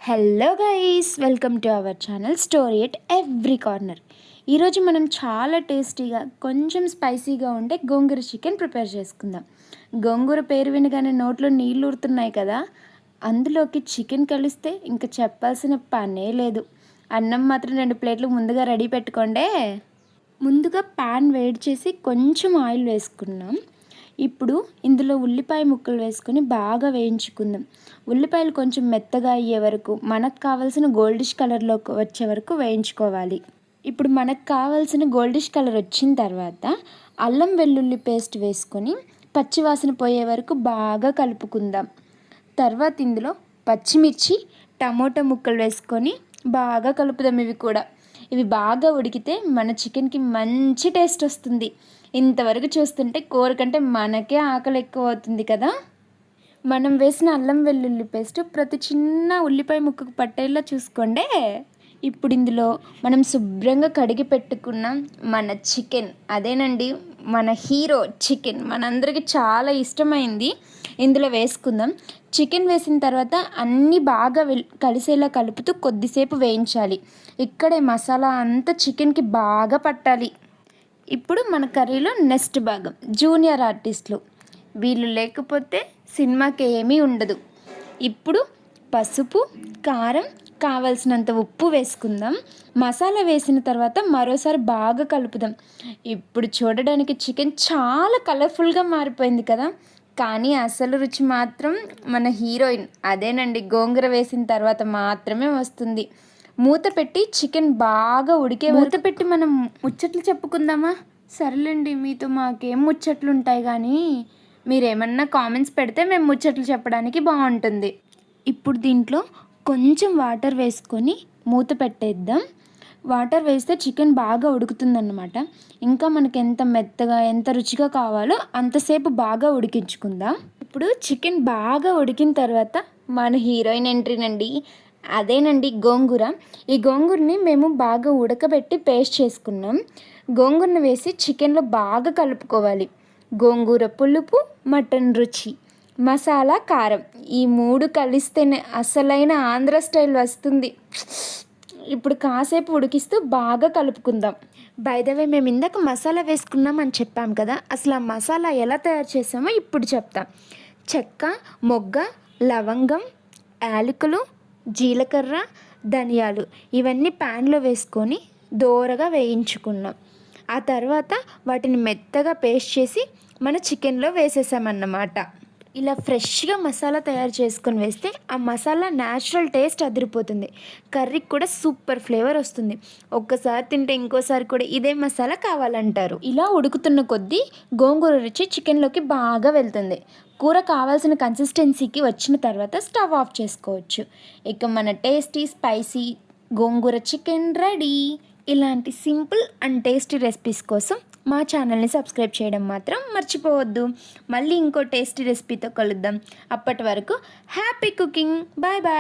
Hello guys, welcome to our channel story at every corner. ఈరోజు మనం చాలా టేస్టీగా కొంచెం స్పైసీగా ఉండే గోంగూర చికెన్ ప్రిపేర్ చేసుకుందాం. గోంగూర పేరు వినగానే నోట్లో నీళ్ళు ఊరుతున్నాయి కదా. అందులోకి చికెన్ కలిస్తే ఇంకా చెప్పాల్సిన పనే లేదు. అన్నం మాత్రం 2 ప్లేట్లు ముందుగా రెడీ పెట్టుకోండి. ముందుగా ప్యాన్ వేడి చేసి కొంచెం ఆయిల్ వేసుకున్నాం. ఇప్పుడు ఇందులో ఉల్లిపాయ ముక్కలు వేసుకొని బాగా వేయించుకుందాం. ఉల్లిపాయలు కొంచెం మెత్తగా అయ్యే వరకు, మనకు కావాల్సిన గోల్డిష్ కలర్లోకి వచ్చే వరకు వేయించుకోవాలి. ఇప్పుడు మనకు కావాల్సిన గోల్డిష్ కలర్ వచ్చిన తర్వాత అల్లం వెల్లుల్లి పేస్ట్ వేసుకొని పచ్చివాసన పోయే వరకు బాగా కలుపుకుందాం. తర్వాత ఇందులో పచ్చిమిర్చి, టమోటా ముక్కలు వేసుకొని బాగా కలుపుదాం. ఇవి బాగా ఉడికితే మన చికెన్కి మంచి టేస్ట్ వస్తుంది. ఇంతవరకు చూస్తుంటే కూర కంటే మనకే ఆకలి ఎక్కువ అవుతుంది కదా. మనం వేసిన అల్లం వెల్లుల్లి పేస్ట్ ప్రతి చిన్న ఉల్లిపాయ ముక్కకు పట్టేలా చూసుకోండి. ఇప్పుడు ఇందులో మనం శుభ్రంగా కడిగి పెట్టుకున్న మన చికెన్, అదేనండి మన హీరో చికెన్, మనందరికీ చాలా ఇష్టమైంది, ఇందులో వేసుకుందాం. చికెన్ వేసిన తర్వాత అన్నీ బాగా కలిసేలా కలుపుతూ కొద్దిసేపు వేయించాలి. ఇక్కడే మసాలా అంతా చికెన్కి బాగా పట్టాలి. ఇప్పుడు మన కర్రీలో నెక్స్ట్ భాగం జూనియర్ ఆర్టిస్టులు. వీళ్ళు లేకపోతే సినిమాకి ఏమీ ఉండదు. ఇప్పుడు పసుపు, కారం, కావలసినంత ఉప్పు వేసుకుందాం. మసాలా వేసిన తర్వాత మరోసారి బాగా కలుపుదాం. ఇప్పుడు చూడడానికి చికెన్ చాలా కలర్ఫుల్గా మారిపోయింది కదా. కానీ అసలు రుచి మాత్రం మన హీరోయిన్, అదేనండి గోంగూర వేసిన తర్వాత మాత్రమే వస్తుంది. మూత పెట్టి చికెన్ బాగా మూత పెట్టి మనం ముచ్చట్లు చెప్పుకుందామా? సరేలేండి, మీతో మాకేం ముచ్చట్లు ఉంటాయి, కానీ మీరేమన్నా కామెంట్స్ పెడితే మేము ముచ్చట్లు చెప్పడానికి బాగుంటుంది. ఇప్పుడు దీంట్లో కొంచెం వాటర్ వేసుకొని మూత పెట్టేద్దాం. వాటర్ వేస్తే చికెన్ బాగా ఉడుకుతుందన్నమాట. ఇంకా మనకి ఎంత మెత్తగా ఎంత రుచిగా కావాలో అంతసేపు బాగా ఉడికించుకుందాం. ఇప్పుడు చికెన్ బాగా ఉడికిన తర్వాత మన హీరోయిన్ ఎంట్రీనండి, అదేనండి గోంగూర. ఈ గోంగూరని మేము బాగా ఉడకబెట్టి పేస్ట్ చేసుకున్నాం. గోంగూరను వేసి చికెన్లో బాగా కలుపుకోవాలి. గోంగూర పులుపు, మటన్ రుచి, మసాలా, కారం, ఈ 3 కలిస్తేనే అసలైన ఆంధ్ర స్టైల్ వస్తుంది. ఇప్పుడు కాసేపు ఉడికిస్తూ బాగా కలుపుకుందాం. బై ద వే, మేము ఇందాక మసాలా వేసుకున్నాం అని చెప్పాం కదా, అసలు ఆ మసాలా ఎలా తయారు చేసామో ఇప్పుడు చెప్తాం. చెక్క, మొగ్గ, లవంగం, యాలకులు, జీలకర్ర, ధనియాలు ఇవన్నీ ప్యాన్లో వేసుకొని దోరగా వేయించుకున్నాం. ఆ తర్వాత వాటిని మెత్తగా పేస్ట్ చేసి మన చికెన్లో వేసేసామన్నమాట. ఇలా ఫ్రెష్గా మసాలా తయారు చేసుకొని వేస్తే ఆ మసాలా న్యాచురల్ టేస్ట్ అదిరిపోతుంది. కర్రీకి కూడా సూపర్ ఫ్లేవర్ వస్తుంది. ఒక్కసారి తింటే ఇంకోసారి కూడా ఇదే మసాలా కావాలంటారు. ఇలా ఉడుకుతున్న కొద్దీ గోంగూర రుచి చికెన్లోకి బాగా వెళ్తుంది. కూర కావాల్సిన కన్సిస్టెన్సీకి వచ్చిన తర్వాత స్టవ్ ఆఫ్ చేసుకోవచ్చు. ఇక మన టేస్టీ స్పైసీ గోంగూర చికెన్ రెడీ. ఇలాంటి సింపుల్ అండ్ టేస్టీ రెసిపీస్ కోసం మా ఛానల్ని సబ్స్క్రైబ్ చేయడం మాత్రం మర్చిపోవద్దు. మళ్ళీ ఇంకో టేస్టీ రెసిపీతో కలుద్దాం. అప్పటి వరకు హ్యాపీ కుకింగ్. Bye bye.